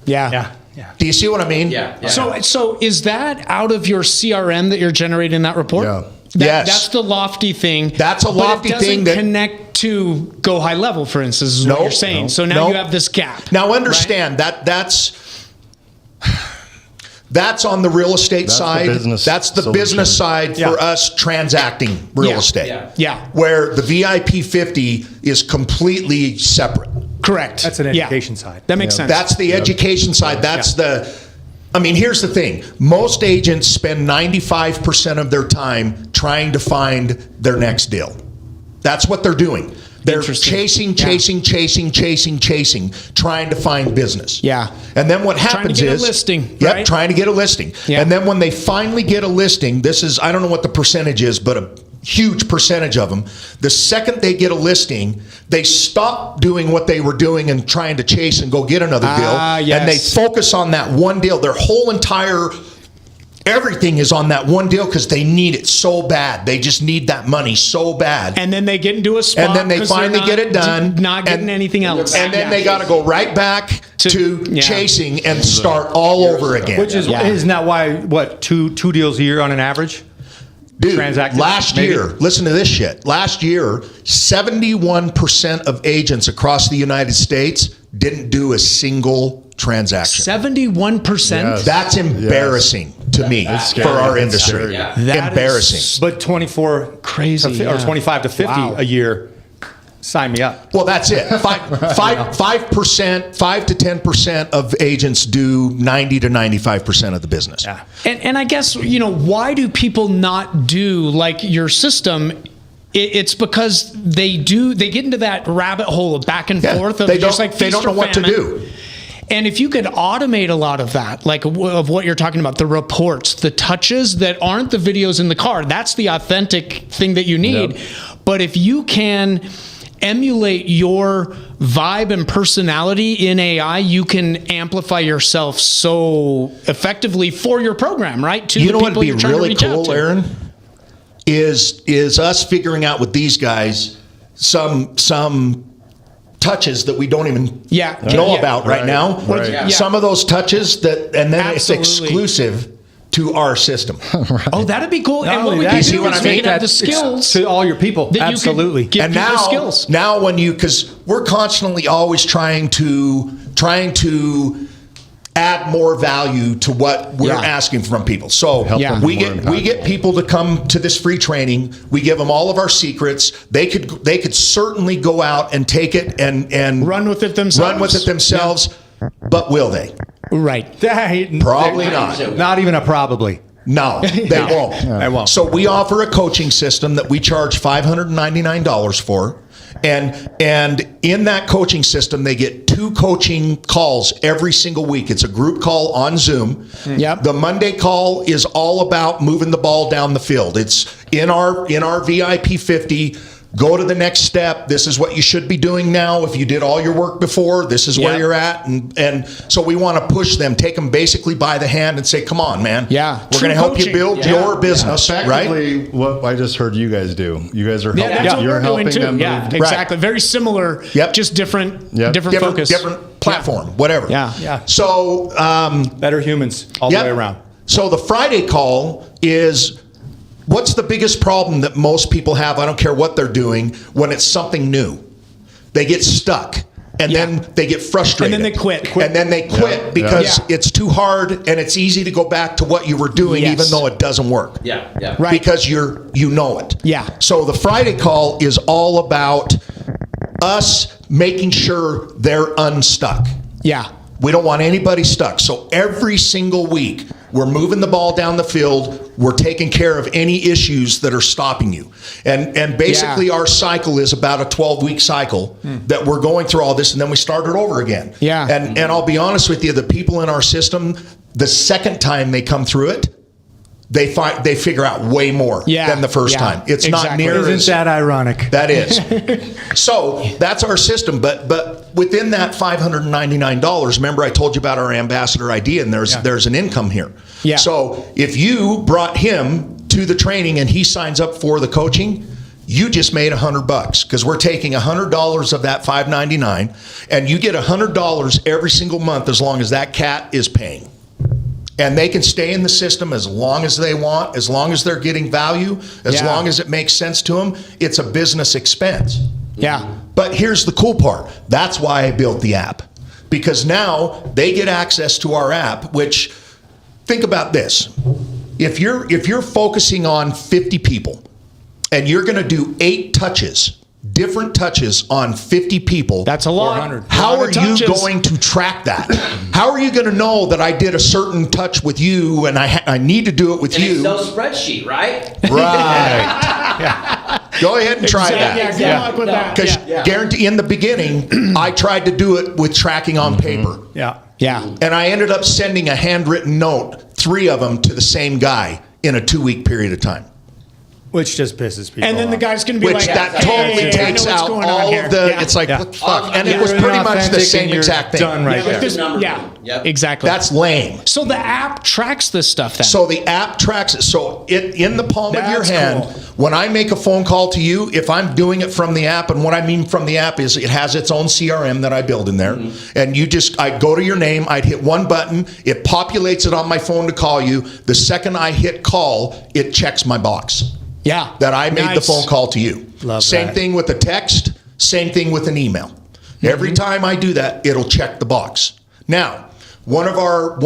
Yeah. Do you see what I mean? Yeah. So is that out of your CRM that you're generating that report? Yeah. Yes. That's the lofty thing. That's a lofty but it thing doesn't that- connect to Go High Level, for instance, is what No, you're saying. no, So now no. you have this gap. Now understand that's on the real estate That's the side. business That's the solution. business side for us transacting real Yeah. estate. Yeah. Where the VIP 50 is completely separate. Correct. That's an Yeah. education side. That makes sense. That's the education side. That's I mean, here's the thing. Most agents spend 95% of their time trying to find their next deal. That's what they're doing. They're Interesting. chasing, trying to find business. Yeah. And then what Trying to happens get a is, listing, Yep, right? trying to get a listing. Yeah. And then when they finally get a listing, this is, I don't know what the percentage is, but a huge percentage of them, the second they get a listing, they stop doing what they were doing and trying to chase and go get another deal. Yes. And they focus on that one deal. Their whole entire everything is on that one deal because they need it so bad. They just need that money so bad. and then they get into a spot. And then they 'cause they're finally get it done. Not getting anything else. And then they got to go right back to yeah. chasing and start all over again. Which is, isn't that why, what, two deals a year on an average? Dude, transacted, last maybe? year, listen to this shit. Last year, 71% of agents across the United States didn't do a single transaction. 71%. That's embarrassing to me for our industry. Yeah. That Embarrassing. is But 24 Crazy, to, or yeah. 25 to 50 Wow. a year, sign me up. Well, that's it. 5%, 5 to 10% of agents do 90 to 95% of the business. Yeah. And I guess, why do people not do like your system? It's because they get into that rabbit hole of back and Yeah. forth of They just don't- like they don't feast or know what to famine. do. And if you could automate a lot of that, like of what you're talking about, the reports, the touches that aren't the videos in the car, that's the authentic thing that you need. Yep. But if you can emulate your vibe and personality in AI, you can amplify yourself so effectively for your program, right? To You the know what'd people be you're trying to really reach out cool, to. Aaron? Is us figuring out with these guys some touches that we don't even know about right now. Right. Yeah. Some of those touches and then Absolutely. it's exclusive to our system. Oh, that'd be cool. Not And what only we that, can you see do what is I we mean? can have the That- skills to all your people. that Absolutely. you could give And people now, skills. because we're constantly always trying to add more value to what we're Yeah. asking from people. So Help them we be more get impactful. people to come to this free training. We give them all of our secrets. They could certainly go out and take it and Run with it themselves. But will they? Right. Probably not. Not even a probably. No, they won't. They won't. So we offer a coaching system that we charge $599 for. And in that coaching system, they get 2 coaching calls every single week. It's a group call on Zoom. Yep. The Monday call is all about moving the ball down the field. It's in our VIP 50. Go to the next step. This is what you should be doing now. If you did all your work before, this is where Yeah. you're at. And so we want to push them, take them basically by the hand and say, come on, man. Yeah. We're True going to help you coaching. build Yeah. your business, right? Effectively, what I just heard you guys do. You guys are Yeah, helping. that's what You're we're doing helping too. them Yeah, move. exactly. Very similar. Yep. Just different, Yep. different focus. Different platform, whatever. Yeah. Yeah. So, Better humans all yep. the way around. So the Friday call is, what's the biggest problem that most people have? I don't care what they're doing when it's something new. They get stuck. and then they get frustrated. And then they quit. And then they quit because it's too hard and it's easy to go back to what you were doing even though it doesn't work. Yeah, yeah. Right. Because you know it. Yeah. So the Friday call is all about us making sure they're unstuck. Yeah. We don't want anybody stuck. So every single week, we're moving the ball down the field. We're taking care of any issues that are stopping you. And basically our cycle is about a 12-week cycle that we're going through all this, and then we start it over again. Yeah. And I'll be honest with you, the people in our system, the second time they come through it, they figure out way more than the first time. It's not near as... Isn't that ironic? That is. So that's our system. But within that $599, remember I told you about our ambassador ID, and there's an income here. Yeah. So if you brought him to the training and he signs up for the coaching, you just made $100 because we're taking $100 of that $599, and you get $100 every single month as long as that cat is paying. And they can stay in the system as long as they want, as long as they're getting value, as long as it makes sense to them. It's a business expense. Yeah. But here's the cool part. That's why I built the app. Because now they get access to our app, which, think about this. If you're focusing on 50 people and you're going to do 8 touches, different touches on 50 people. That's a lot. 400. How are you going to track that? How are you going to know that I did a certain touch with you and I need to do it with An you? Excel spreadsheet, right? Right. Go ahead and try that. Yeah, good luck with that. Because Yeah. guarantee in the beginning, I tried to do it with tracking on paper. Yeah. Yeah. And I ended up sending a handwritten note, 3 of them to the same guy in a 2-week period of time. Which just pisses people And then the off. guy's going to be Which like, that hey, totally I takes know what's out going on all here. of the, Yeah. it's like, Yeah. what the fuck? And Yeah. it was You're pretty much the inauthentic same and you're exact thing. done right there. Just- Number. yeah. Yep. Exactly. That's lame. So the app tracks this stuff then. So the app tracks it. So it in the palm of your That's hand, cool. when I make a phone call to you, if I'm doing it from the app, and what I mean from the app is it has its own CRM that I build in there. And I'd go to your name, I'd hit one button, it populates it on my phone to call you. The second I hit call, it checks my box yeah. that I made the Nice. phone call to you. Love Same that. thing with a text, same thing with an email. Every time I do that, it'll check the box. Now, one of our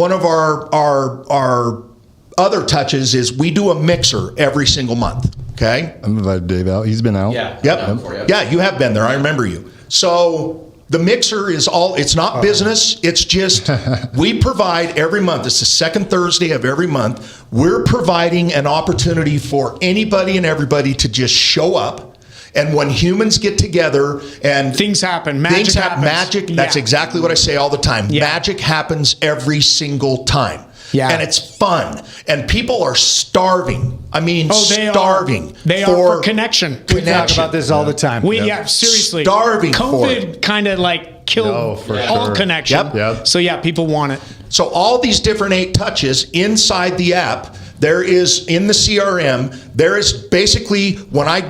other touches is we do a mixer every single month. Okay. I'm invited Dave out. He's been out. Yeah. Yep. Yeah, you have been there. I remember you. So the mixer is it's not business. It's just we provide every month. It's the second Thursday of every month. We're providing an opportunity for anybody and everybody to just show up. And when humans get together and Things happen. Magic happens. Magic. That's Yeah. exactly what I say all the time. Yeah. Magic happens every single time. Yeah. And it's fun. And people are starving. I mean, They starving. They are for connection. We talk about this all the time. Seriously. Starving for COVID kind of like killed for all sure. connection. Yep. So yeah, people want it. So all these different 8 touches inside the app, there is in the CRM, there is basically when I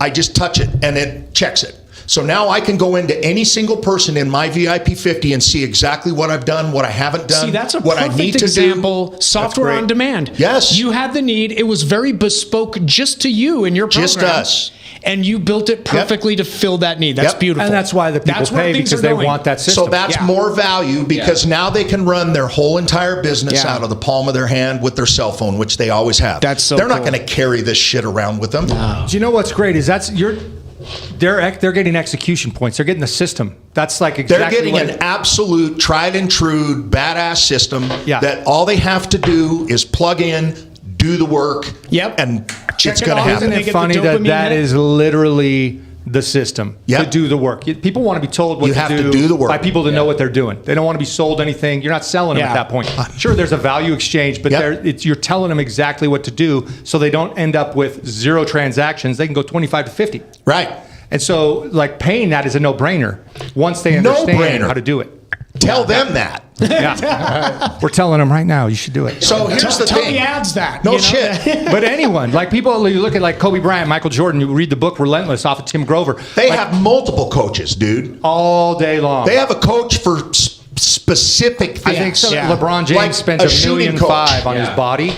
just touch it and it checks it. So now I can go into any single person in my VIP 50 and see exactly what I've done, what I haven't done, See, that's a what I need perfect to example. Software great. on demand. Yes. You had the need. It was very bespoke just to you and your program. Just us. And you built it perfectly to fill that need. That's Yep. beautiful. And that's why the people That's where pay, things because are they going. want that system. So that's Yeah. more value because now they can run their whole entire business Yeah. out of the palm of their hand with their cell phone, which they always have. That's so They're not cool. going to carry this shit around with them. Do you know what's great is they're getting execution points. They're getting the system. That's like They're exactly getting an absolute tried and true badass system that all they have to do is plug in, do the work, Yep. and Check it's it going to off. happen. Isn't They it get funny the that dopamine that hit? is literally the system to Yep. do the work? People want to be told what You to have do, to do the work. by people that know what they're doing. They don't want to be sold anything. You're not selling them Yeah. at that point. Sure, there's a value exchange, but Yep. you're telling them exactly what to do so they don't end up with 0 transactions. They can go 25 to 50. Right. And so, like, paying that is a no-brainer once they understand No-brainer. how to do it. Tell them that. Yeah. We're telling them right now, you should do it. So here's the Tell thing. the ads that. No you know? shit. But anyone, like people, you look at like Kobe Bryant, Michael Jordan, you read the book Relentless off of Tim Grover. They like, have multiple coaches, dude. all day long. They have a coach for specific things. I think so. Yeah. LeBron James Like spends a $1.5 shooting million coach. on his body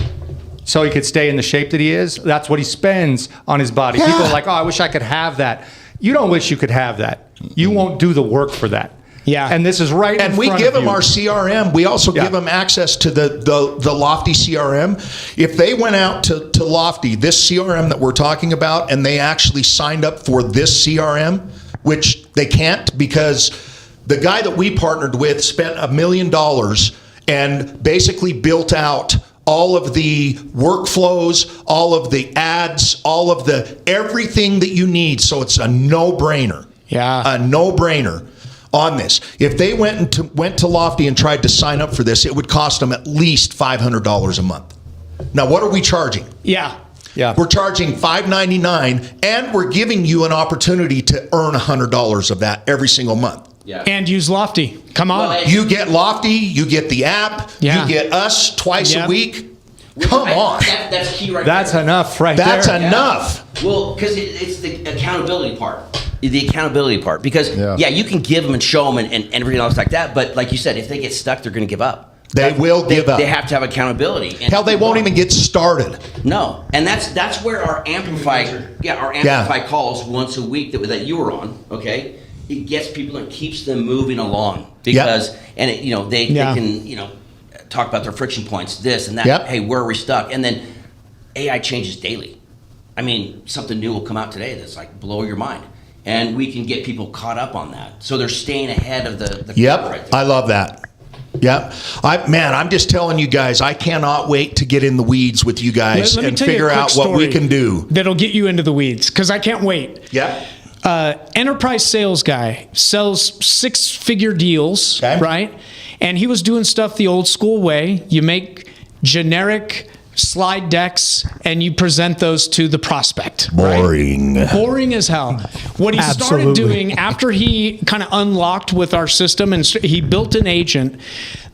so he could stay in the shape that he is. That's what he spends on his body. Yeah. People are like, oh, I wish I could have that. You don't wish you could have that. You won't do the work for that. Yeah. And this is right And in we front give of them you. our CRM. We also Yeah. give them access to the Lofty CRM. If they went out to Lofty, this CRM that we're talking about, and they actually signed up for this CRM, which they can't because the guy that we partnered with spent $1 million and basically built out all of the workflows, all of the ads, all of the everything that you need. So it's a no-brainer. Yeah. A no-brainer on this. If they went to Lofty and tried to sign up for this, it would cost them at least $500 a month. Now, what are we charging? Yeah. Yeah. We're charging $599, and we're giving you an opportunity to earn $100 of that every single month. Yeah. And use Lofty. Come on. Well, You get Lofty, you get the app, Yeah. you get us twice Yep. a week. Come on. That's key right That's there. enough right That's there. enough. Well, because it's the accountability part. The accountability part. Because, Yeah. you can give them and show them and everything else like that. But like you said, if they get stuck, they're going to give up. They will give up. They have to have accountability. And Hell, they won't even get started. No, and that's where our amplify calls once a week that you were on. Okay, it gets people and keeps them moving along because and it, they can talk about their friction points, this and that. Yep. Hey, where are we stuck? And then AI changes daily. I mean, something new will come out today that's like blow your mind, and we can get people caught up on that, so they're staying ahead of the curve Yep, right there. I love that. Yep. I'm just telling you guys, I cannot wait to get in the weeds with you guys Let me and tell you a figure quick out what we story can do. That'll get you into the weeds because I can't wait. Yeah. Enterprise sales guy sells 6-figure deals, Okay. right? And he was doing stuff the old school way. You make generic slide decks and you present those to the prospect. Boring. Right? Boring as hell. What he started Absolutely. doing after he kind of unlocked with our system and he built an agent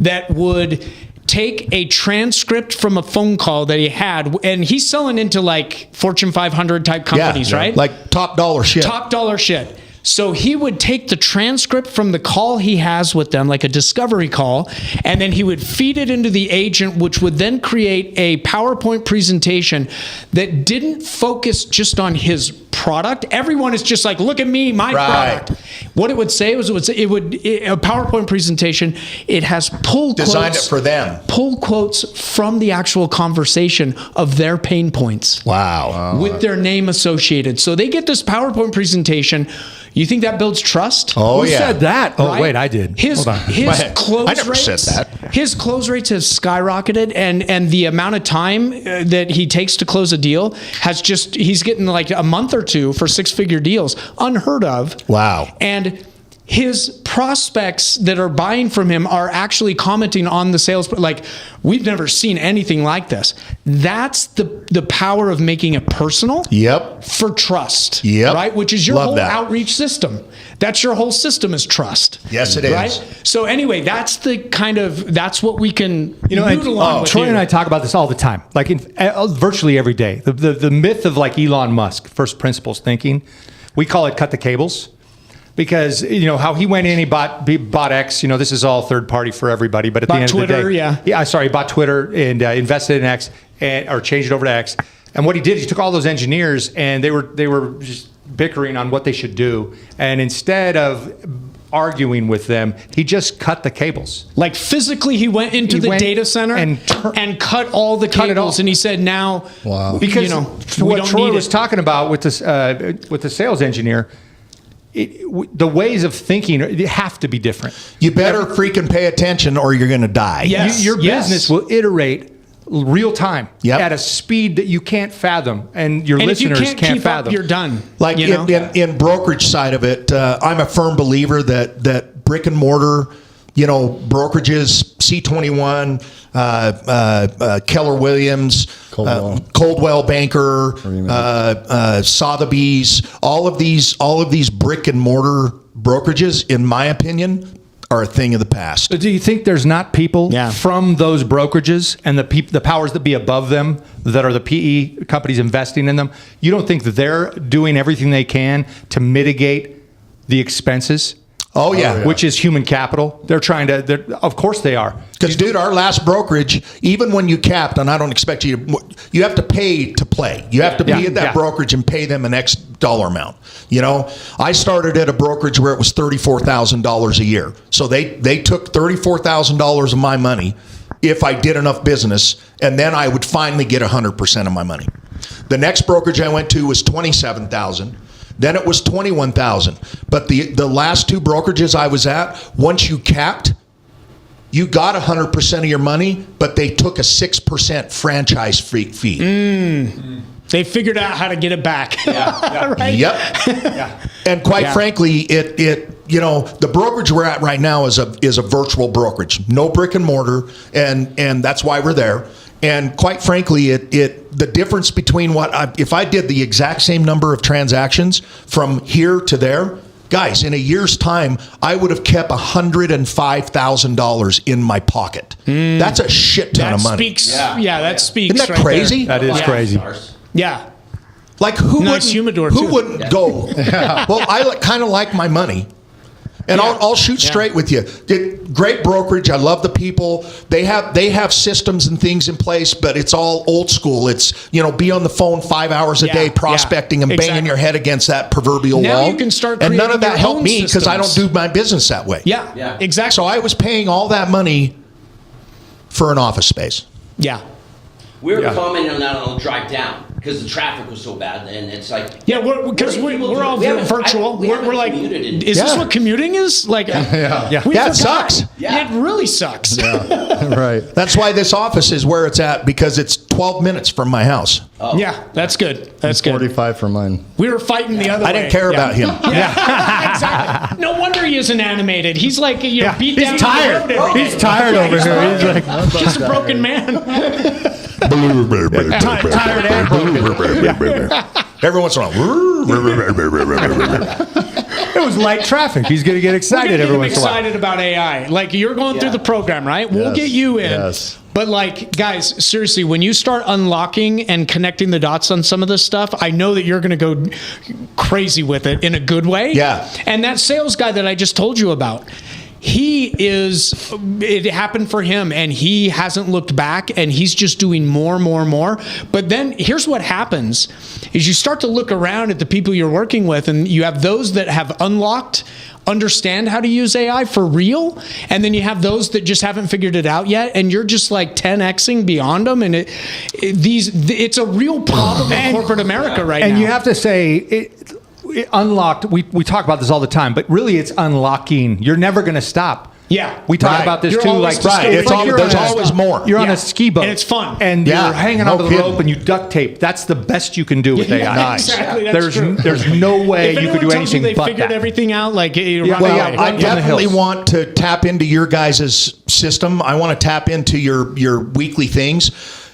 that would take a transcript from a phone call that he had, and he's selling into like Fortune 500 type companies, right? Like top dollar shit. Top dollar shit. So he would take the transcript from the call he has with them, like a discovery call, and then he would feed it into the agent, which would then create a PowerPoint presentation that didn't focus just on his product. Everyone is just like, look at me, my Right. product. What it would say was, a PowerPoint presentation. It has Designed quotes, it for them. pull quotes from the actual conversation of their pain points Wow. with their name associated. So they get this PowerPoint presentation. You think that builds trust? Oh, Who yeah. said that? Oh, Right? wait, I did. His Hold on. close I never rates. said that. His close rates have skyrocketed, and the amount of time that he takes to close a deal he's getting like a month or two for 6-figure deals, unheard of. Wow. And his prospects that are buying from him are actually commenting on the sales, like, we've never seen anything like this. That's the power of making it personal. Yep. For trust. Yep. Right? Which is your Love whole that. outreach system. That's your whole system is trust. Yes, it is. Right? So anyway, that's what we can And, noodle on with Troy you. and I talk about this all the time, like virtually every day. The myth of like Elon Musk, first principles thinking, we call it cut the cables. Because how he went in, he bought X. This is all third party for everybody. But at the end Twitter, of the day, he bought Twitter and invested in X, or changed it over to X. And what he did, he took all those engineers and they were just bickering on what they should do. And instead of arguing with them, he just cut the cables. Like physically, he went into the data center and cut all the Cut it cables. all. And he said, now, Wow. Because we what don't Troy need was it. talking about with this with the sales engineer, the ways of thinking have to be different. You better freaking pay attention or you're going to die. Yes. Your business will iterate real time Yep. at a speed that you can't fathom, and your and if you listeners can't keep fathom. up, you're done. Like you know? in brokerage side of it, I'm a firm believer that brick and mortar, brokerages, C21, Keller Williams, Coldwell Banker, Sotheby's, all of these brick and mortar brokerages, in my opinion, are a thing of the past. But do you think there's not people Yeah. from those brokerages and the powers that be above them that are the PE companies investing in them? You don't think that they're doing everything they can to mitigate the expenses? Oh, yeah. which is human capital. They're trying to, of course they are. Because, dude, our last brokerage, even when you capped, and I don't expect you to, you have to pay to play. You have to be at that brokerage and pay them an X dollar amount. You know, I started at a brokerage where it was $34,000 a year. So they took $34,000 of my money if I did enough business, and then I would finally get 100% of my money. The next brokerage I went to was $27,000. Then it was $21,000. But the last two brokerages I was at, once you capped, you got 100% of your money, but they took a 6% franchise fee. They figured out how to get it back. Right? Yep. And quite frankly, it you know, the brokerage we're at right now is a virtual brokerage, no brick and mortar, and that's why we're there. And quite frankly, the difference between if I did the exact same number of transactions from here to there, guys, in a year's time, I would have kept $105,000 in my pocket. That's a shit ton of money. That speaks. Isn't that crazy? That is crazy. Yeah. Like who Nice wouldn't go? Well, I kind of like my money. And I'll shoot straight with you. Great brokerage. I love the people. They have systems and things in place, but it's all old school. It's, you know, be on the phone 5 hours a day prospecting and banging your head against that proverbial now wall. You can start and none of that your helped own me because I don't systems. do my business that way. Yeah, exactly. So I was paying all that money for an office space. Yeah. We were commenting on that on the drive down because the traffic was so bad, and it's like because we're all virtual. We're like, is this what commuting is? Like, It sucks. Yeah. It really sucks. Right. That's why this office is where it's at, because it's 12 minutes from my house. Yeah, that's good. That's good. 45 for mine. We were fighting the other way. I didn't care about him. Exactly. No wonder he isn't animated. He's like, beat down. He's tired. The road every day. He's tired over here. He's like, Just a broken man. tired and broken. Every once in a while. It was light traffic. He's going to get excited every once in a while. Excited about AI. Like, you're going through the program, right? We'll get you in. Yes. But like, guys, seriously, when you start unlocking and connecting the dots on some of this stuff, I know that you're going to go crazy with it in a good way. Yeah. And that sales guy that I just told you about, it happened for him and he hasn't looked back and he's just doing more. But then here's what happens is you start to look around at the people you're working with, and you have those that have understand how to use AI for real, and then you have those that just haven't figured it out yet, and you're just like 10xing beyond them, and it's a real problem in corporate America right now. And you have to say it unlocked. We talk about this all the time, but really it's unlocking. You're never going to stop. Yeah. We talk about this You're too. always Like, There's always more. You're on a ski boat. And it's fun. And you're hanging onto the kidding. rope and you duct tape. That's the best you can do with AI. Nice. Exactly. That's true. There's no way you could do anything they but figured that. everything out. Like, Well, I Run the definitely hills. want to tap into your guys' system. I want to tap into your weekly things.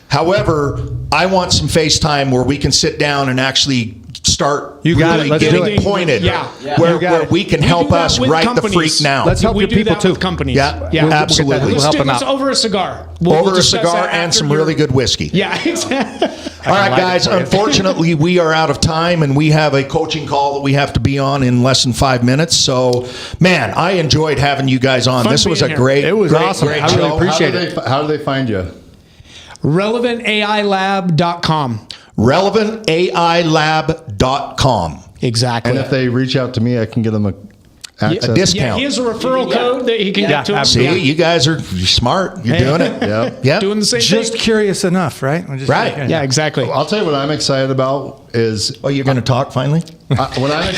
However, I want some FaceTime where we can sit down and actually start You got it. really Let's do getting it. pointed. Yeah. Where, You got where it. we can We help do that us with right the companies. freak now. Let's help we your do people that too. with companies. Yeah, We'll absolutely. We'll Let's help do them this out. over a cigar. Over a discuss cigar that and after some your- really good whiskey. Yeah, exactly. All right, like it guys. for you. Unfortunately, we are out of time, and we have a coaching call that we have to be on in less than 5 minutes. So, man, I enjoyed having you guys on. Fun This was a being here. great, It was great, awesome. great I really show. appreciate it. How do they find you? RelevantAILab.com. RelevantAILab.com. Exactly. And if they reach out to me, I can get them access. A discount. Yeah, he has a referral code that he can get to him. See, you guys are smart. You're doing it. Yep. Yep. Doing the same Just thing. curious enough, right? We're just- Right. Yeah, exactly. I'll tell you what I'm excited about is Oh, you're going to talk finally? what I'm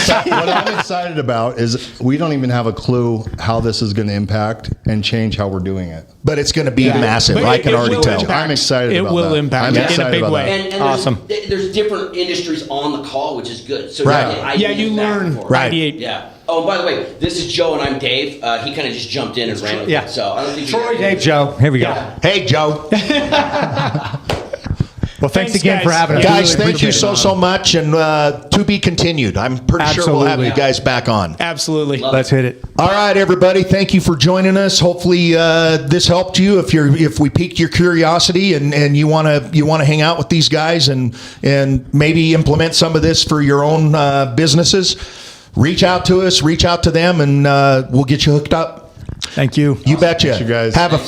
excited about is we don't even have a clue how this is going to impact and change how we're doing it. But it's going to be massive. But I it can already will tell. impact. I'm excited It about will that. impact I'm in a excited big about way. that. And Awesome. there's different industries on the call, which is good. So Right. Yeah, you learn. Right. Ideate. Yeah. Oh, and by the way, this is Joe and I'm Dave. He kind of just jumped in and ran with yeah. it. So I don't think Troy, Dave, Joe. Here we go. Hey, Joe. Well, thanks Thanks, again guys. for having us. Yeah. Guys, Really thank you appreciate so much. And to be continued. I'm pretty sure we'll have Absolutely. you guys back on. Absolutely. it. Let's hit it. All right, everybody. Thank you for joining us. Hopefully, this helped you. If we piqued your curiosity and you want to hang out with these guys and maybe implement some of this for your own businesses, reach out to us, reach out to them, and we'll get you hooked up. Thank you. You betcha. Thanks, you guys. Have a